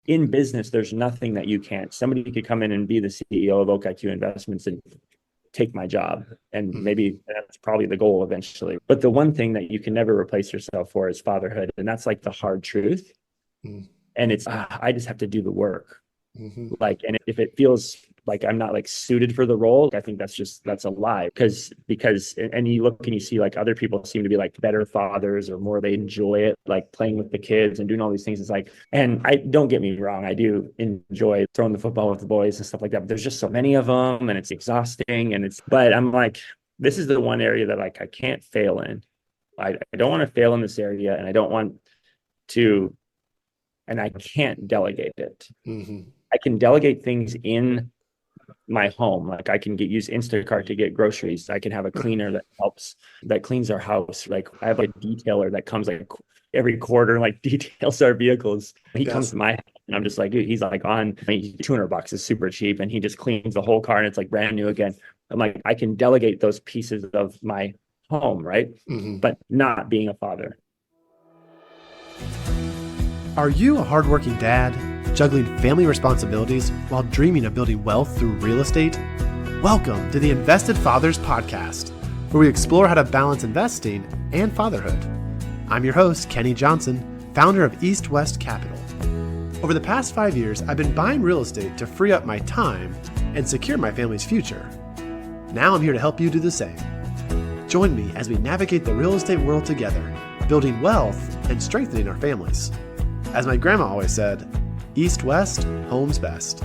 in business, there's nothing that you can't. Somebody could come in and be the CEO of OKIQ Investments and take my job. And maybe that's probably the goal eventually. But the one thing that you can never replace yourself for is fatherhood. And that's like the hard truth. And it's, I just have to do the work. Like, and if it feels like I'm not like suited for the role, I think that's a lie. Because and you look and you see like other people seem to be like better fathers or more, they enjoy it, like playing with the kids and doing all these things. It's like, and I don't get me wrong, I do enjoy throwing the football with the boys and stuff like that, but there's just so many of them and it's exhausting. But I'm like, this is the one area that like I can't fail in. I don't want to fail in this area, and I don't want to, and I can't delegate it. I can delegate things in my home. Like I can use Instacart to get groceries. I can have a cleaner that cleans our house. Like I have a detailer that comes like every quarter, like details our vehicles. He comes to my house and I'm just like, dude, he's like $200 is super cheap. And he just cleans the whole car and it's like brand new again. I'm like, I can delegate those pieces of my home, right? But not being a father. Are you a hardworking dad, juggling family responsibilities while dreaming of building wealth through real estate? Welcome to the Invested Fathers Podcast, where we explore how to balance investing and fatherhood. I'm your host, Kenny Johnson, founder of East West Capital. Over the past 5 years, I've been buying real estate to free up my time and secure my family's future. Now I'm here to help you do the same. Join me as we navigate the real estate world together, building wealth and strengthening our families. As my grandma always said, East West, home's best.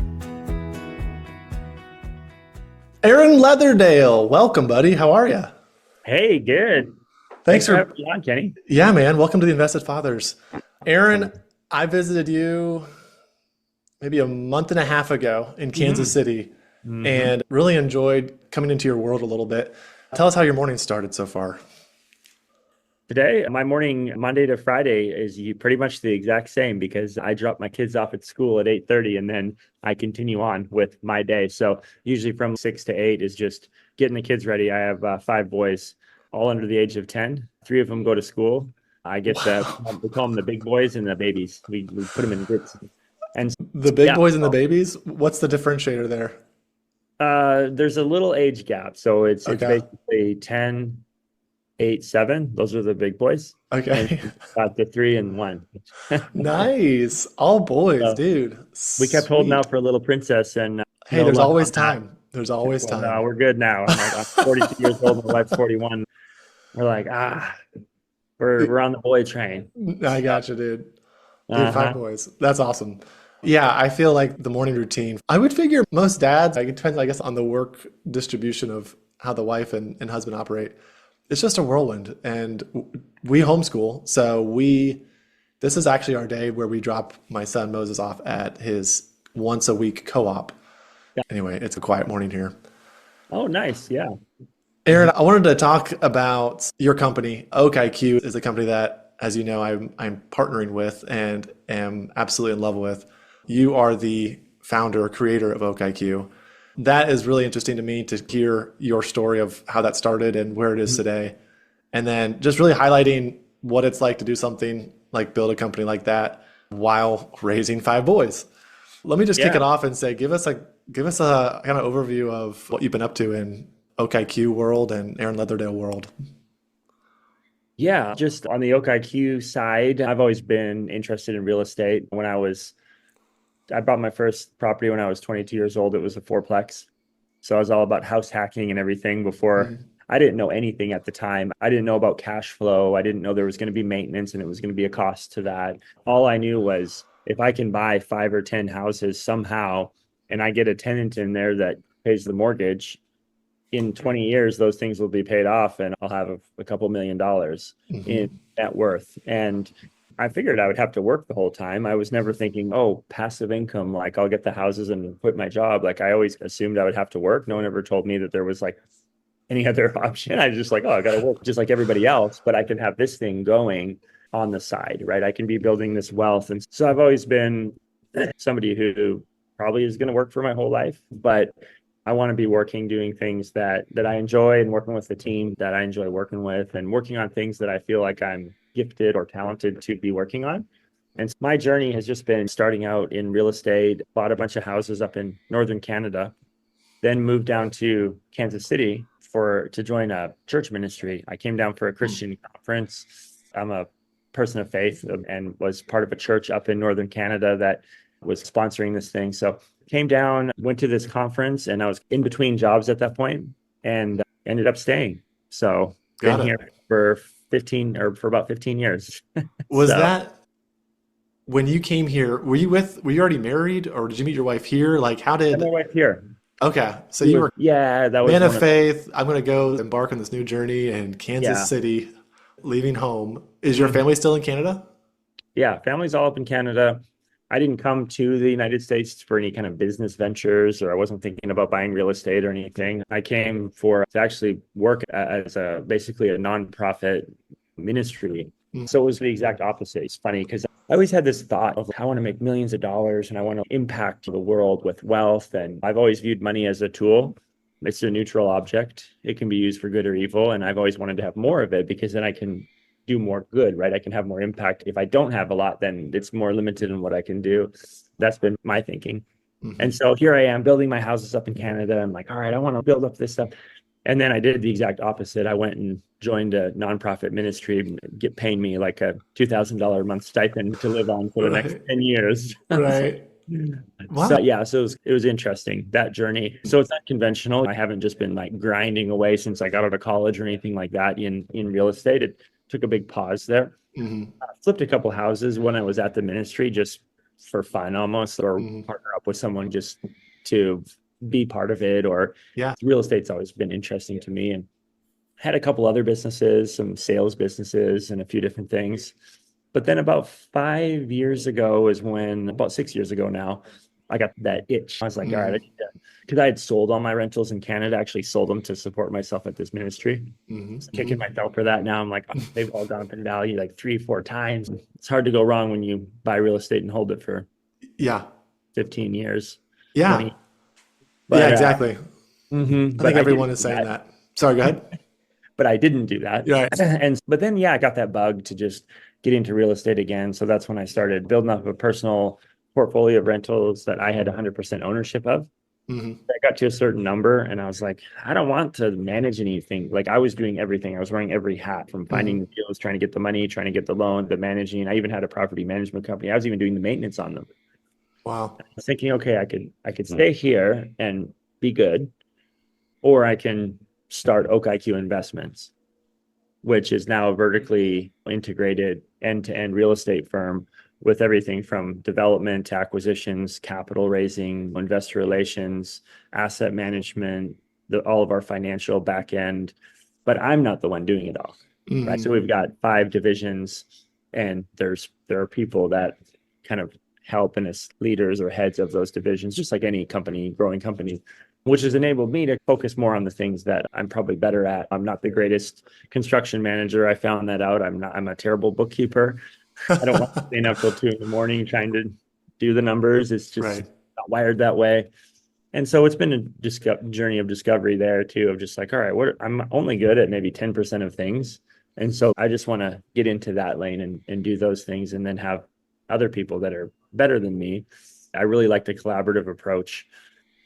Aaron Leatherdale, welcome, buddy. How are you? Hey, good. Thanks for having me on, Kenny. Yeah, man. Welcome to the Invested Fathers. Aaron, I visited you maybe a month and a half ago in Kansas City and really enjoyed coming into your world a little bit. Tell us how your morning started so far. Today, my morning, Monday to Friday, is pretty much the exact same because I drop my kids off at school at 8:30 and then I continue on with my day. So usually from 6 to 8 is just getting the kids ready. I have 5 boys, all under the age of 10. 3 of them go to school. I get we call them the big boys and the babies. We put them in groups. And the big boys and the babies, what's the differentiator there? There's a little age gap. So it's basically 10, 8, 7. Those are the big boys. Okay. Got the 3 and 1. Nice. All boys, so, dude. We kept holding out for a little princess, and hey, there's always time. There's always time. No, we're good now. I'm 42 years old. My wife's 41. We're like, we're on the boy train. I got you, dude. 5 boys. That's awesome. Yeah, I feel like the morning routine, I would figure most dads, it depends, I guess, on the work distribution of how the wife and husband operate. It's just a whirlwind, and we homeschool. So this is actually our day where we drop my son Moses off at his once a week co-op. Yeah. Anyway, it's a quiet morning here. Oh, nice. Yeah. Aaron, I wanted to talk about your company. OKIQ is a company that, as you know, I'm partnering with and am absolutely in love with. You are the founder, creator of OKIQ. That is really interesting to me to hear your story of how that started and where it is today. And then just really highlighting what it's like to do something like build a company like that while raising 5 boys. Let me just kick it off and say, give us a kind of overview of what you've been up to in OKIQ world and Aaron Leatherdale world. Yeah, just on the OKIQ side, I've always been interested in real estate. I bought my first property when I was 22 years old. It was a 4-plex. So I was all about house hacking and everything before. I didn't know anything at the time. I didn't know about cash flow. I didn't know there was going to be maintenance and it was going to be a cost to that. All I knew was if I can buy 5 or 10 houses somehow and I get a tenant in there that pays the mortgage, in 20 years, those things will be paid off and I'll have a couple $1 million in net worth. And I figured I would have to work the whole time. I was never thinking, passive income, like I'll get the houses and quit my job. Like I always assumed I would have to work. No one ever told me that there was like any other option. I was just like, I got to work just like everybody else, but I can have this thing going on the side, right? I can be building this wealth. And so I've always been somebody who probably is going to work for my whole life, but I want to be working, doing things that I enjoy and working with the team that I enjoy working with and working on things that I feel like I'm gifted or talented to be working on. And my journey has just been starting out in real estate, bought a bunch of houses up in northern Canada, then moved down to Kansas City to join a church ministry. I came down for a Christian conference. I'm a person of faith and was part of a church up in northern Canada that was sponsoring this thing. So came down, went to this conference, and I was in between jobs at that point and ended up staying. So been here for about 15 years. Was that when you came here, were you already married, or did you meet your wife here? Like, how did my wife here? Okay. So you were that was man of faith. I'm going to go embark on this new journey in Kansas City, leaving home. Is your family still in Canada? Yeah, family's all up in Canada. I didn't come to the United States for any kind of business ventures, or I wasn't thinking about buying real estate or anything. I came to actually work as basically a nonprofit ministry. So it was the exact opposite. It's funny because I always had this thought of I want to make millions of dollars and I want to impact the world with wealth. And I've always viewed money as a tool. It's a neutral object. It can be used for good or evil. And I've always wanted to have more of it because then I can do more good, right? I can have more impact. If I don't have a lot, then it's more limited in what I can do. That's been my thinking. And so here I am building my houses up in Canada. I'm like, all right, I want to build up this stuff. And then I did the exact opposite. I went and joined a nonprofit ministry, paying me like a $2,000 a month stipend to live on for the next 10 years. Right. Wow. So it was interesting, that journey. So it's not conventional. I haven't just been like grinding away since I got out of college or anything like that in real estate. It took a big pause there. I flipped a couple houses when I was at the ministry, just for fun almost, or partner up with someone just to be part of it. Or real estate's always been interesting to me, and had a couple other businesses, some sales businesses and a few different things. But then about 5 years ago about 6 years ago now, I got that itch. I was like, all right, because I had sold all my rentals in Canada, actually sold them to support myself at this ministry. Kicking myself for that. Now I'm like, they've all gone up in value like 3-4 times. It's hard to go wrong when you buy real estate and hold it for 15 years. Yeah. But, exactly. I think everyone is saying that. Sorry, go ahead. But I didn't do that. But then, I got that bug to just get into real estate again. So that's when I started building up a personal portfolio of rentals that I had 100% ownership of. I got to a certain number and I was like, I don't want to manage anything. Like I was doing everything. I was wearing every hat, from finding the deals, trying to get the money, trying to get the loan, the managing. I even had a property management company. I was even doing the maintenance on them. Wow. I was thinking, okay, I could stay here and be good, or I can start Oak IQ Investments, which is now a vertically integrated end-to-end real estate firm with everything from development to acquisitions, capital raising, investor relations, asset management, all of our financial back end. But I'm not the one doing it all. Right. So we've got 5 divisions, and there are people that kind of help and as leaders or heads of those divisions, just like any company, growing company, which has enabled me to focus more on the things that I'm probably better at. I'm not the greatest construction manager. I found that out. I'm a terrible bookkeeper. I don't want to stay up till 2 a.m. trying to do the numbers. It's just not wired that way. And so it's been a journey of discovery there too, of just like, all right, I'm only good at maybe 10% of things. And so I just want to get into that lane and do those things, and then have other people that are better than me. I really like the collaborative approach.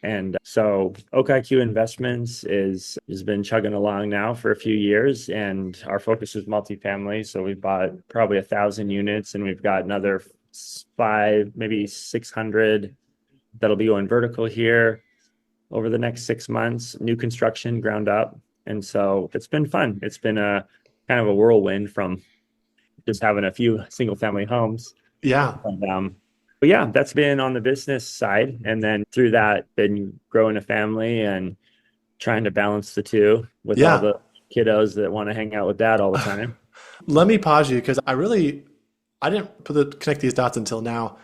And so Oak IQ Investments has been chugging along now for a few years, and our focus is multifamily. So we've bought probably 1,000 units, and we've got another 5, maybe 600 that'll be going vertical here over the next 6 months, new construction, ground up. And so it's been fun. It's been a kind of a whirlwind from just having a few single family homes. But that's been on the business side. And then through that, been growing a family and trying to balance the two with all the kiddos that want to hang out with dad all the time. Let me pause you, because I didn't connect these dots until now.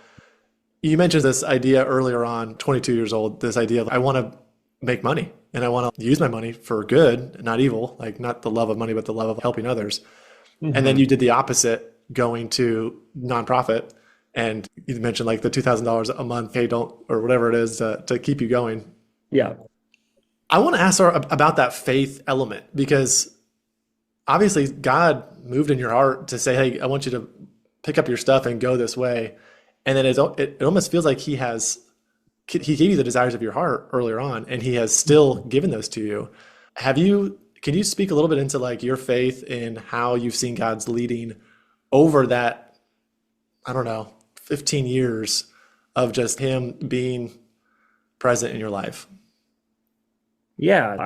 You mentioned this idea earlier on, 22 years old, this idea of I want to make money and I want to use my money for good, not evil, like not the love of money, but the love of helping others. And then you did the opposite, going to nonprofit. And you mentioned like the $2,000 a month, or whatever it is to keep you going. Yeah. I want to ask her about that faith element, because obviously God moved in your heart to say, hey, I want you to pick up your stuff and go this way. And then it almost feels like he gave you the desires of your heart earlier on, and he has still given those to you. Can you speak a little bit into like your faith in how you've seen God's leading over that, I don't know, 15 years of just him being present in your life? Yeah,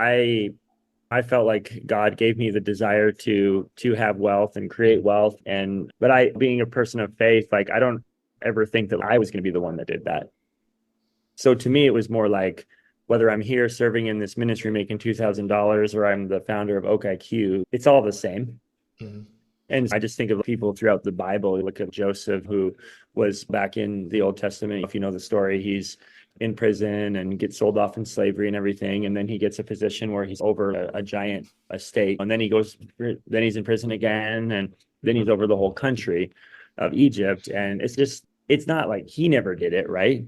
I felt like God gave me the desire to have wealth and create wealth. But I, being a person of faith, like I don't ever think that I was going to be the one that did that. So to me, it was more like whether I'm here serving in this ministry making $2,000 or I'm the founder of Oak IQ, it's all the same. Mm-hmm. And I just think of people throughout the Bible. Look at Joseph, who was back in the Old Testament. If you know the story, he's in prison and gets sold off in slavery and everything. And then he gets a position where he's over a giant estate. And then then he's in prison again. And then he's over the whole country of Egypt. And it's not like he never did it, right?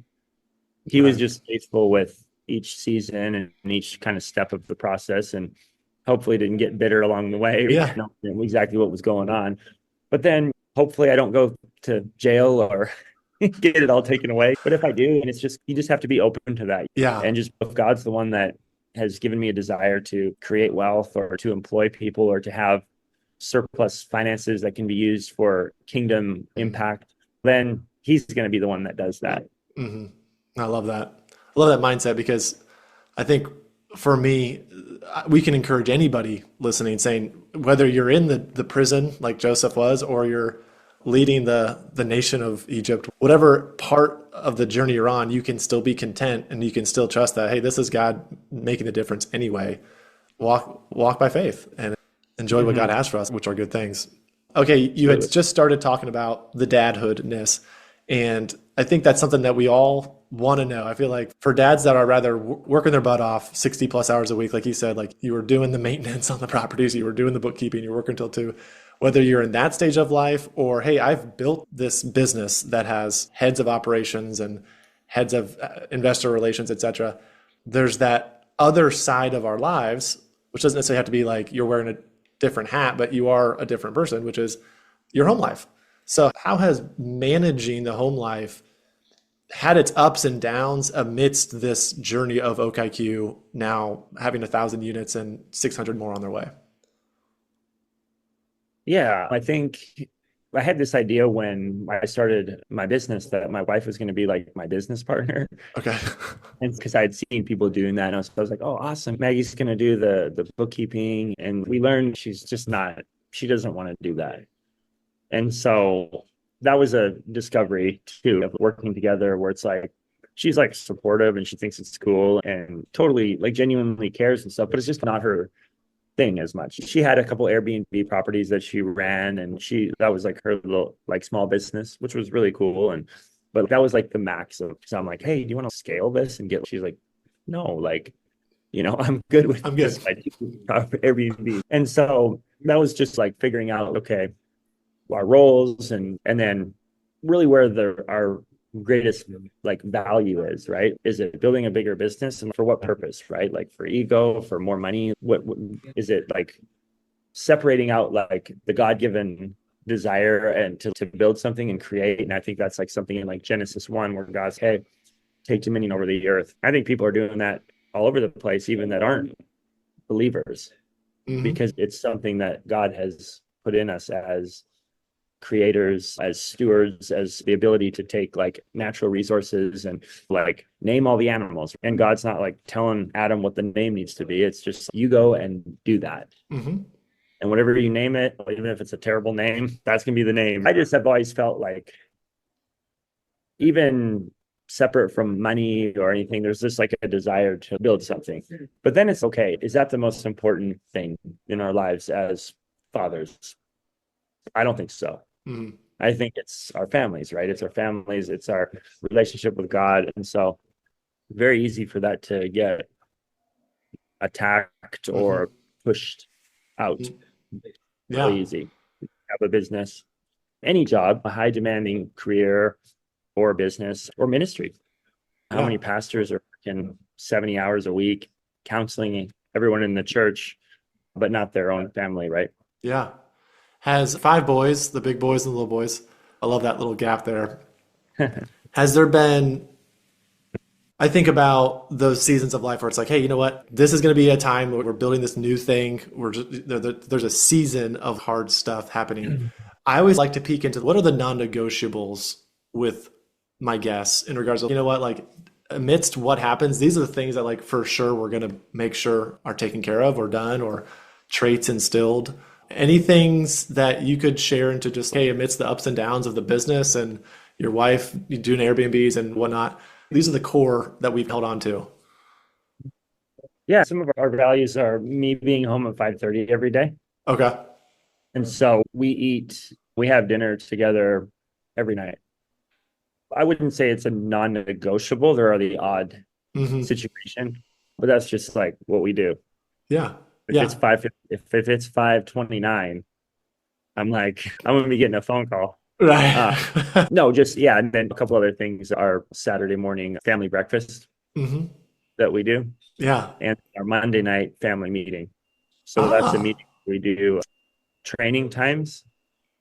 He was just faithful with each season and each kind of step of the process, and hopefully didn't get bitter along the way. Yeah. Not exactly what was going on. But then hopefully I don't go to jail or get it all taken away. But if I do, and you just have to be open to that. Yeah. And just, if God's the one that has given me a desire to create wealth or to employ people or to have surplus finances that can be used for kingdom impact, then he's going to be the one that does that. Mm-hmm. I love that. I love that mindset, because I think for me, we can encourage anybody listening, saying whether you're in the prison like Joseph was, or you're leading the nation of Egypt, whatever part of the journey you're on, you can still be content and you can still trust that, hey, this is God making the difference anyway. Walk by faith and enjoy what God has for us, which are good things. Okay, you had just started talking about the dadhoodness, and I think that's something that we all want to know. I feel like for dads that are rather working their butt off 60 plus hours a week, like you said, like you were doing the maintenance on the properties, you were doing the bookkeeping, you're working till 2, whether you're in that stage of life or, hey, I've built this business that has heads of operations and heads of investor relations, etc. There's that other side of our lives, which doesn't necessarily have to be like you're wearing a different hat, but you are a different person, which is your home life. So how has managing the home life had its ups and downs amidst this journey of Oak IQ now having 1,000 units and 600 more on their way? Yeah, I think I had this idea when I started my business that my wife was going to be like my business partner. Okay. And because I had seen people doing that, and I was like, oh, awesome. Maggie's going to do the bookkeeping. And we learned she doesn't want to do that. And so that was a discovery too, of working together, where it's like, she's like supportive and she thinks it's cool and totally like genuinely cares and stuff, but it's just not her thing as much. She had a couple Airbnb properties that she ran, and that was like her little like small business, which was really cool. But that was like the max of, so I'm like, hey, do you want to scale this and she's like, no, like, I'm good with this Airbnb. And so that was just like figuring out, okay, our roles and then really where our greatest like value is, right? Is it building a bigger business, and for what purpose, right? Like for ego, for more money? What is it, like separating out like the God-given desire and to build something and create? And I think that's like something in like Genesis 1 where God's, hey, take dominion over the earth. I think people are doing that all over the place, even that aren't believers, because it's something that God has put in us as creators, as stewards, as the ability to take like natural resources and like name all the animals. And God's not like telling Adam what the name needs to be. It's just, you go and do that. And whatever you name it, even if it's a terrible name, that's gonna be the name. I just have always felt like, even separate from money or anything, there's just like a desire to build something. But then it's okay, is that the most important thing in our lives as fathers? I don't think so. I think it's our families, right? It's our families, it's our relationship with God. And so very easy for that to get attacked or pushed out. Really easy. Have a business, any job, a high demanding career or business or ministry. How many pastors are working 70 hours a week, counseling everyone in the church, but not their own family, right? Yeah. Has 5 boys, the big boys and the little boys. I love that little gap there. Has there been, I think about those seasons of life where it's like, hey, you know what? This is going to be a time where we're building this new thing. There's a season of hard stuff happening. I always like to peek into what are the non-negotiables with my guests in regards to, you know what, like amidst what happens, these are the things that like for sure we're going to make sure are taken care of or done or traits instilled. Any things that you could share into just, hey, amidst the ups and downs of the business and your wife you doing Airbnbs and whatnot, these are the core that we've held on to. Yeah, some of our values are me being home at 5:30 every day. Okay. And so we have dinner together every night. I wouldn't say it's a non-negotiable. There are the odd Hmm. situation, but that's just like what we do. Yeah. If it's Yeah. if it's 5:29, I'm like, I'm gonna be getting a phone call. Uh, Right. no, just yeah, and then a couple other things are Saturday morning family breakfast Hmm. that we do, Yeah. and our Monday night family meeting. So that's a Ah. meeting we do training times,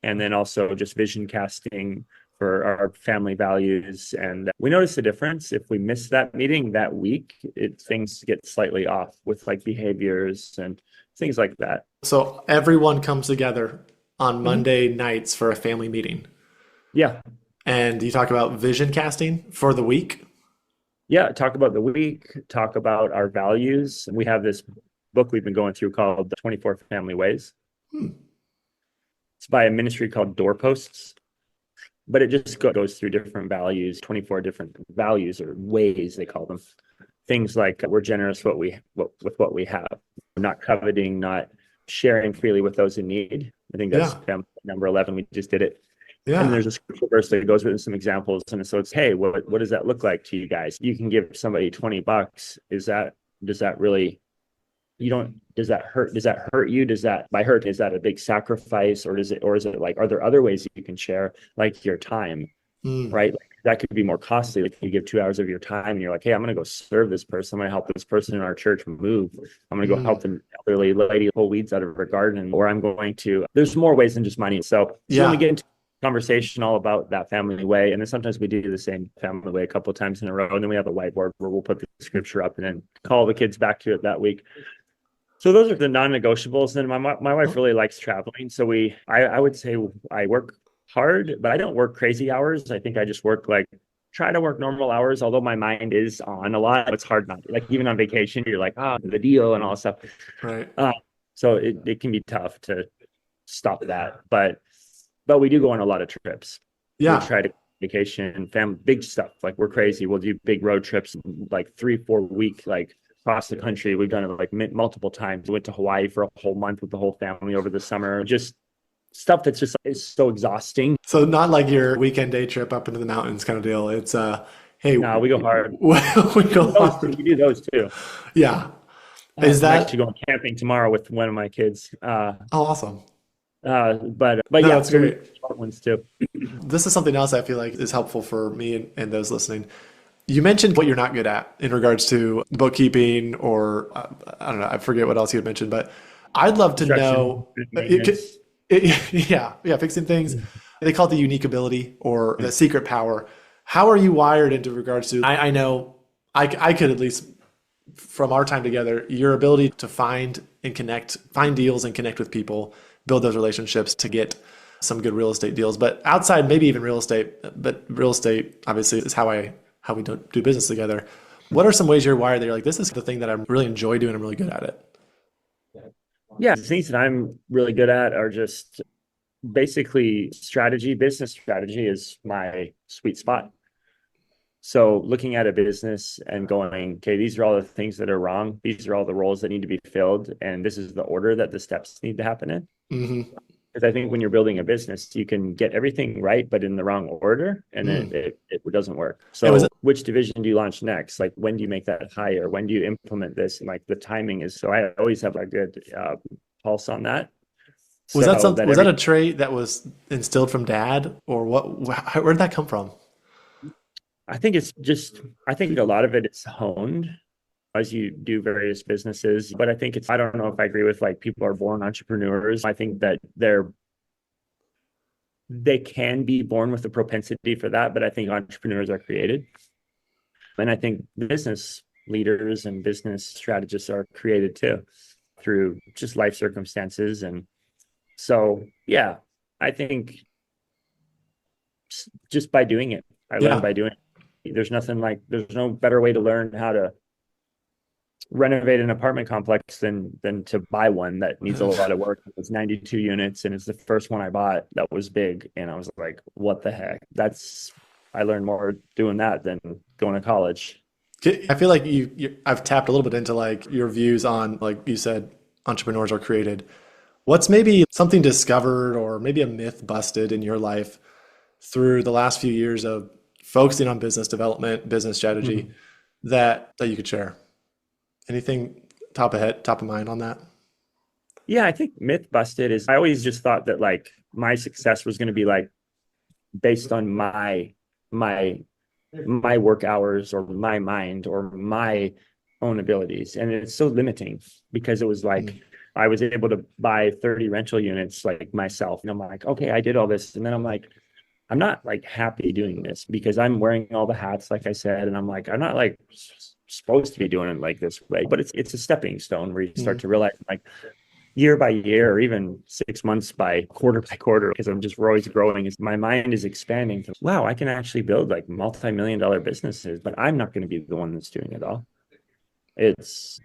and then also just vision casting for our family values. And we notice a difference if we miss that meeting that week, things get slightly off with like behaviors and things like that. So everyone comes together on Mhm. Monday nights for a family meeting. Yeah. And you talk about vision casting for the week. Yeah. Talk about the week, talk about our values. We have this book we've been going through called The 24 Family Ways. Hmm. It's by a ministry called Doorposts, but it just goes through different values, 24 different values or ways they call them. Things like we're generous with what we have, not coveting, not sharing freely with those in need. I think that's Yeah. number 11. We just did it. And then Yeah. there's a scripture verse that goes with some examples. And so it's, hey, what does that look like to you guys? You can give somebody $20. Does that really, you don't, does that hurt you? Does that, by hurt, is that a big sacrifice or is it like, are there other ways you can share, like your time, Hmm. right? Like that could be more costly. Like you give 2 hours of your time and you're like, hey, I'm going to go serve this person. I'm going to help this person in our church move. I'm going to go Hmm. help an elderly lady pull weeds out of her garden, or I'm going to, there's more ways than just money. So then we Yeah. get into conversation all about that family way. And then sometimes we do the same family way a couple of times in a row. And then we have a whiteboard where we'll put the scripture up and then call the kids back to it that week. So those are the non-negotiables. And my wife really likes traveling. So I would say I work hard, but I don't work crazy hours. I think I just work like try to work normal hours, although my mind is on a lot. It's hard not like even on vacation, you're like, the deal and all that stuff. Right. Uh, so it can be tough to stop that. But we do go on a lot of trips. We Yeah. try to vacation, family, big stuff. Like we're crazy. We'll do big road trips, like 3-4 week, like across the country. We've done it like multiple times. We went to Hawaii for a whole month with the whole family over the summer. Just stuff that's just is so exhausting. So not like your weekend day trip up into the mountains kind of deal. It's hey, No, we go hard. we go We hard. do those too. Yeah. Is I'm actually that going camping tomorrow with one of my kids. oh awesome? But No, yeah, that's so we great. do short ones too. This is something else I feel like is helpful for me and those listening. You mentioned what you're not good at in regards to bookkeeping or I don't know, I forget what else you had mentioned, but I'd love to Construction, know maintenance. yeah, fixing things. They call it the unique ability or the secret power. How are you wired into regards to I know I could at least from our time together, your ability to find deals and connect with people, build those relationships to get some good real estate deals. But outside, maybe even real estate, but real estate obviously is how we don't do business together. What are some ways you're wired that you're like, this is the thing that I really enjoy doing, I'm really good at it? Yeah, the things that I'm really good at are just basically strategy. Business strategy is my sweet spot. So looking at a business and going, okay, these are all the things that are wrong. These are all the roles that need to be filled. And this is the order that the steps need to happen in. Hmm. Because I think when you're building a business, you can get everything right, but in the wrong order, and Mm. it doesn't work. And was So it, which division do you launch next? Like when do you make that hire? When do you implement this? And like the timing is, so I always have a good pulse on that. So that was that every a trait that was instilled from dad or where did that come from? I think it's just, I think a lot of it is honed as you do various businesses. But I think I don't know if I agree with like people are born entrepreneurs. I think that they're they can be born with a propensity for that, but I think entrepreneurs are created. And I think business leaders and business strategists are created too through just life circumstances. And so, yeah, I think just by doing it, I learned by doing it. There's no better way to learn how to renovate an apartment complex than to buy one that needs a lot of work. It's 92 units and it's the first one I bought that was big. And I was like, what the heck? I learned more doing that than going to college. I feel like I've tapped a little bit into like your views on, like you said, entrepreneurs are created. What's maybe something discovered or maybe a myth busted in your life through the last few years of focusing on business development, business strategy that you could share? Anything top of mind on that? Yeah, I think myth busted is I always just thought that like my success was going to be like based on my work hours or my mind or my own abilities. And it's so limiting because it was like I was able to buy 30 rental units like myself. And I'm like, okay, I did all this. And then I'm like, I'm not like happy doing this because I'm wearing all the hats, like I said. And I'm like, I'm not like supposed to be doing it like this way, but it's a stepping stone where you start to realize like year by year or even 6 months by quarter, because we're always growing. My mind is expanding to, wow, I can actually build like multi-million-dollar businesses, but I'm not going to be the one that's doing it all.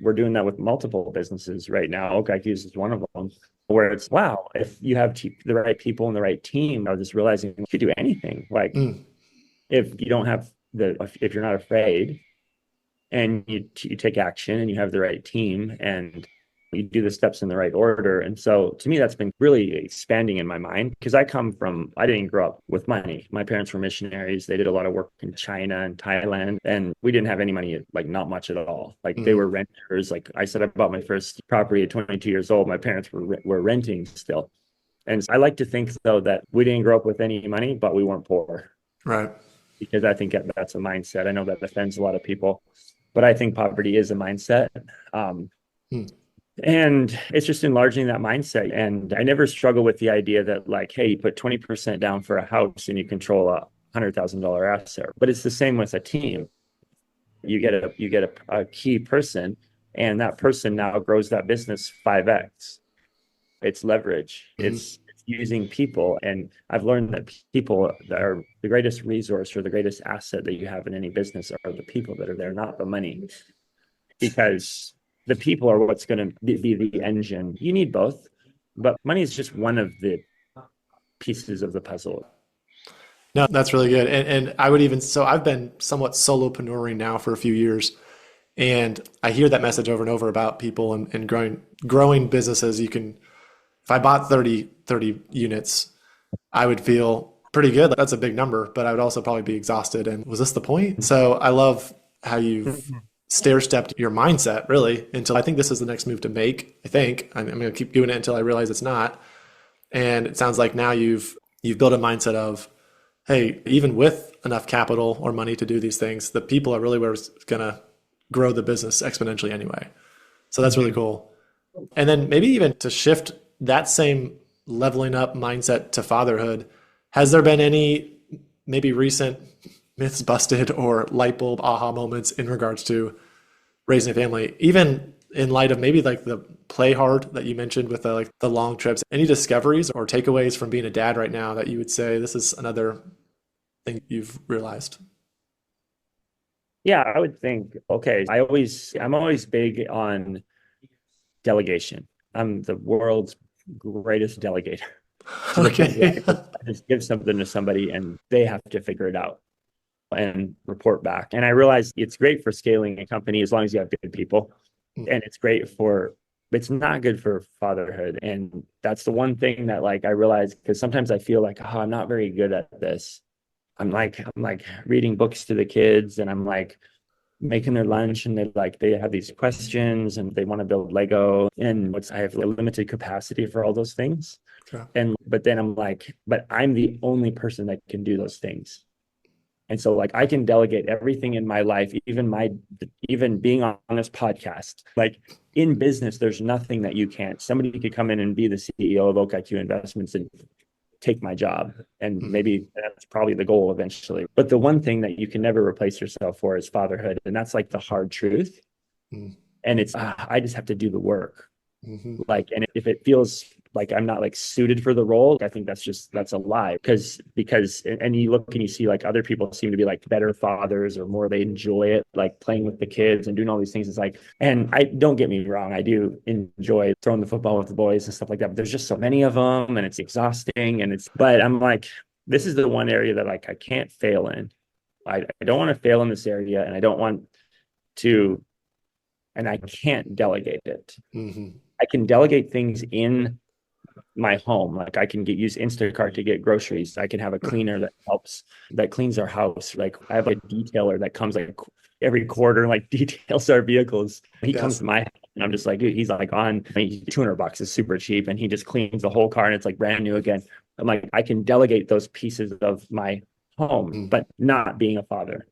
We're doing that with multiple businesses right now. OKIQ is one of them where it's, wow, if you have the right people and the right team, I was just realizing you could do anything. Like if you don't have if you're not afraid and you take action and you have the right team and you do the steps in the right order. And so to me, that's been really expanding in my mind because I didn't grow up with money. My parents were missionaries. They did a lot of work in China and Thailand, and we didn't have any money, like not much at all. Like they were renters. Like I said, I bought my first property at 22 years old. My parents were renting still. And I like to think though that we didn't grow up with any money, but we weren't poor. Right. Because I think that's a mindset. I know that offends a lot of people, but I think poverty is a mindset. And it's just enlarging that mindset. And I never struggle with the idea that like, hey, you put 20% down for a house and you control a $100,000 asset. But it's the same with a team. You get a key person, and that person now grows that business 5x. It's leverage. It's using people. And I've learned that people that are the greatest resource or the greatest asset that you have in any business are the people that are there, not the money. Because the people are what's going to be the engine. You need both, but money is just one of the pieces of the puzzle. No, that's really good. And I would I've been somewhat solopreneuring now for a few years, and I hear that message over and over about people and growing businesses. If I bought 30 units, I would feel pretty good. That's a big number, but I would also probably be exhausted. And was this the point? So I love how you've stair-stepped your mindset really until I think this is the next move to make. I think I'm going to keep doing it until I realize it's not. And it sounds like now you've built a mindset of, hey, even with enough capital or money to do these things, the people are really where it's going to grow the business exponentially anyway. So that's really cool. And then maybe even to shift that same leveling up mindset to fatherhood, has there been any maybe recent myths busted or light bulb aha moments in regards to raising a family, even in light of maybe like the play hard that you mentioned with the long trips? Any discoveries or takeaways from being a dad right now that you would say this is another thing you've realized? Yeah, I would think, okay, I'm always big on delegation. I'm the world's greatest delegator. Okay. I just give something to somebody and they have to figure it out and report back. And I realized it's great for scaling a company as long as you have good people. And it's not good for fatherhood. And that's the one thing that like I realized, because sometimes I feel like, oh, I'm not very good at this. I'm like reading books to the kids and I'm like making their lunch and they have these questions and they want to build Lego and I have a limited capacity for all those things. Sure. But then I'm like, but I'm the only person that can do those things. And so like I can delegate everything in my life, even being on this podcast. Like in business, there's nothing that you can't. Somebody could come in and be the CEO of OKIQ Investments and take my job. And maybe that's probably the goal eventually. But the one thing that you can never replace yourself for is fatherhood. And that's like the hard truth. And it's, I just have to do the work. Like, and if it feels like I'm not like suited for the role, I think that's a lie. Because and you look and you see like other people seem to be like better fathers or more, they enjoy it, like playing with the kids and doing all these things. It's like, and I don't get me wrong, I do enjoy throwing the football with the boys and stuff like that, but there's just so many of them and it's exhausting. But I'm like, this is the one area that like I can't fail in. I don't want to fail in this area, and I don't want to, and I can't delegate it. I can delegate things in my home. Like I can use Instacart to get groceries. I can have a cleaner that cleans our house. Like I have a detailer that comes like every quarter and like details our vehicles. He comes to my house and I'm just like, dude, he's like $200 is super cheap. And he just cleans the whole car and it's like brand new again. I'm like, I can delegate those pieces of my home, but not being a father.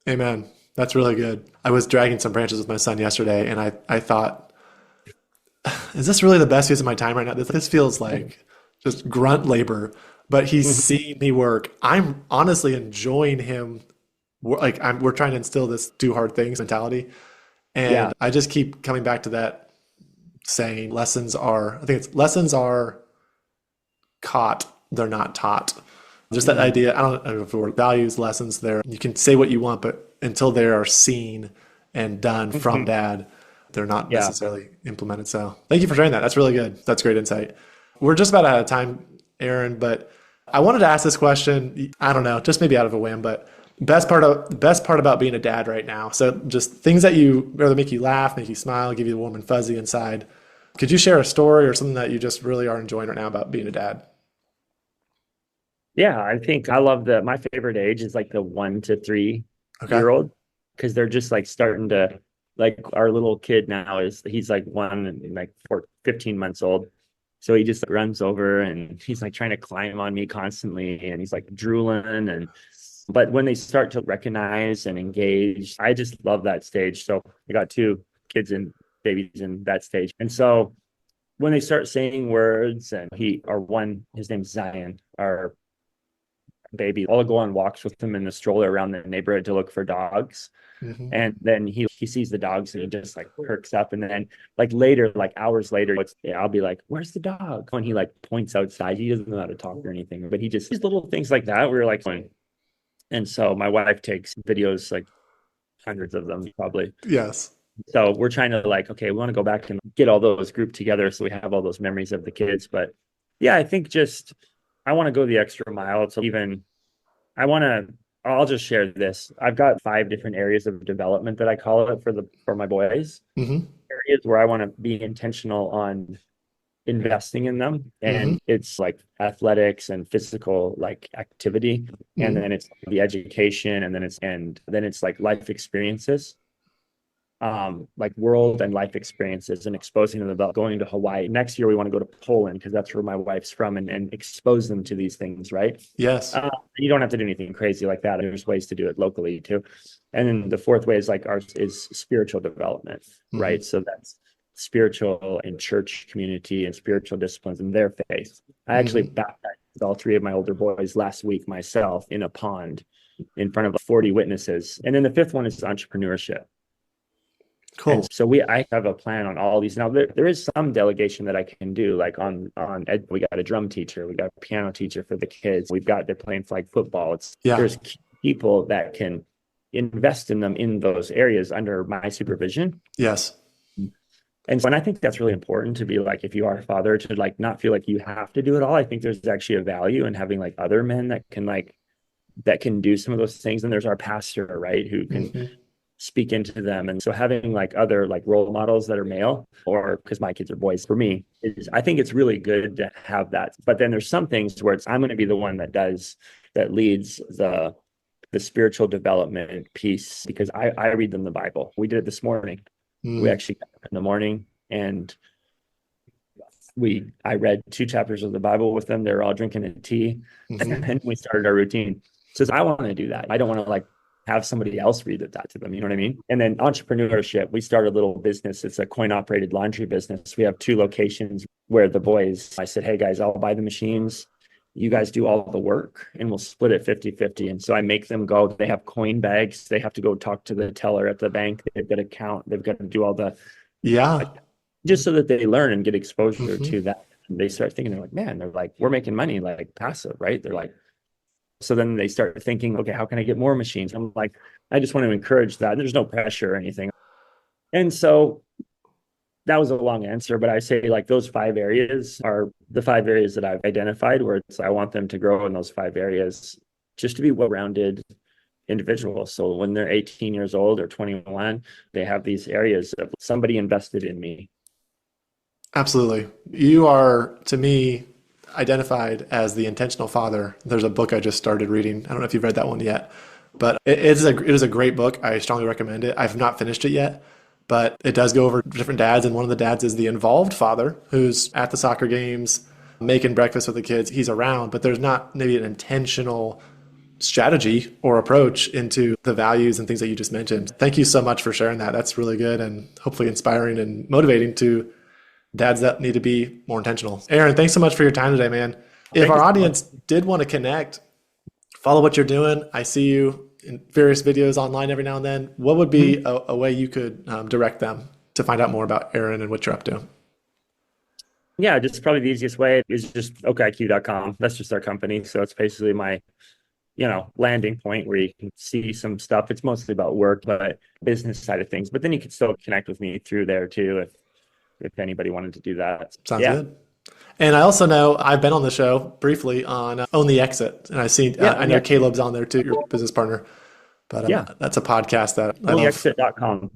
Amen. That's really good. I was dragging some branches with my son yesterday, and I thought, is this really the best use of my time right now? This feels like just grunt labor, but he's seeing me work. I'm honestly enjoying him. Like we're trying to instill this do hard things mentality. And I just keep coming back to that saying lessons are caught. They're not taught. Just that idea. I don't know if the word values, lessons there. You can say what you want, but until they are seen and done from dad, they're not necessarily implemented. So thank you for sharing that. That's really good. That's great insight. We're just about out of time, Aaron, but I wanted to ask this question. I don't know, just maybe out of a whim, but best part about being a dad right now. So just things that you rather make you laugh, make you smile, give you a warm and fuzzy inside. Could you share a story or something that you just really are enjoying right now about being a dad? Yeah, I think I love my favorite age is like the 1 to 3 year old, because they're just like starting to, like our little kid now he's like 1 and like 15 months old. So he just runs over and he's like trying to climb on me constantly and he's like drooling. But when they start to recognize and engage, I just love that stage. So I got 2 kids and babies in that stage. And so when they start saying words, and his name's Zion, our baby, I'll go on walks with him in the stroller around the neighborhood to look for dogs. And then he sees the dogs and he just like perks up. And then like later, like hours later, I'll be like, where's the dog? When he like points outside, he doesn't know how to talk or anything, but these little things like that, we're like, and so my wife takes videos, like hundreds of them probably. Yes. So we're trying to like, okay, we want to go back and get all those grouped together so we have all those memories of the kids. But yeah, I think I want to go the extra mile to I'll just share this. I've got 5 different areas of development that I call it for my boys. Areas where I want to be intentional on investing in them. And it's like athletics and physical like activity. And then it's the education, and then it's like life experiences. Like world and life experiences and exposing them about going to Hawaii. Next year, we want to go to Poland because that's where my wife's from, and expose them to these things, right? Yes. You don't have to do anything crazy like that. There's ways to do it locally too. And then the 4th way is like ours is spiritual development, right? So that's spiritual and church community and spiritual disciplines and their faith. I actually baptized all 3 of my older boys last week myself in a pond in front of 40 witnesses. And then the 5th one is entrepreneurship. Cool. And so I have a plan on all these. Now there is some delegation that I can do, like on we got a drum teacher, we got a piano teacher for the kids. They're playing flag football. There's people that can invest in them in those areas under my supervision. Yes. And so, and I think that's really important to be like, if you are a father, to like not feel like you have to do it all. I think there's actually a value in having like other men that can do some of those things. And there's our pastor, right, who can speak into them. And so having like other like role models that are male, or because my kids are boys, for me, I think it's really good to have that. But then there's some things where I'm going to be the one that leads the spiritual development piece, because I read them the Bible. We did it this morning. We actually got up in the morning and I read 2 chapters of the Bible with them. They were all drinking a tea and we started our routine. So I want to do that. I don't want to like have somebody else read that to them. You know what I mean? And then entrepreneurship, we started a little business. It's a coin operated laundry business. We have 2 locations where the boys, I said, hey guys, I'll buy the machines. You guys do all the work and we'll split it 50-50. And so I make them go, they have coin bags. They have to go talk to the teller at the bank. They've got to count. They've got to do all the, just so that they learn and get exposure to that. And they start thinking, they're like, man, they're like, we're making money, like passive, right? They're like, so then they start thinking, okay, how can I get more machines? I'm like, I just want to encourage that. There's no pressure or anything. And so that was a long answer, but I say like those 5 areas are the 5 areas that I've identified where I want them to grow in those 5 areas just to be well-rounded individuals. So when they're 18 years old or 21, they have these areas of somebody invested in me. Absolutely. You are, to me, identified as the intentional father. There's a book I just started reading. I don't know if you've read that one yet, but it is a great book. I strongly recommend it. I've not finished it yet, but it does go over different dads. And one of the dads is the involved father who's at the soccer games, making breakfast with the kids. He's around, but there's not maybe an intentional strategy or approach into the values and things that you just mentioned. Thank you so much for sharing that. That's really good and hopefully inspiring and motivating to dads that need to be more intentional. Aaron, thanks so much for your time today, man. If our audience did want to connect, follow what you're doing. I see you in various videos online every now and then. What would be a way you could direct them to find out more about Aaron and what you're up to? Yeah, just probably the easiest way is just okiq.com. That's just our company. So it's basically my, landing point where you can see some stuff. It's mostly about work, but business side of things. But then you can still connect with me through there too if anybody wanted to do that. Sounds good. And I also know I've been on the show briefly on Own the Exit, and I know Caleb's on there too, your business partner. But that's a podcast that I love. OwnTheExit.com.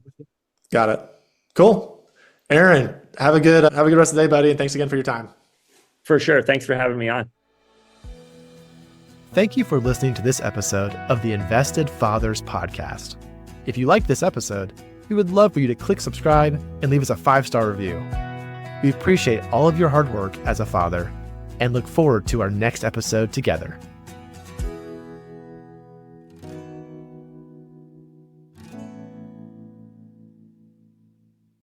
Got it. Cool. Aaron, have a good rest of the day, buddy, and thanks again for your time. For sure. Thanks for having me on. Thank you for listening to this episode of the Invested Fathers Podcast. If you liked this episode, we would love for you to click subscribe and leave us a 5-star review. We appreciate all of your hard work as a father and look forward to our next episode together.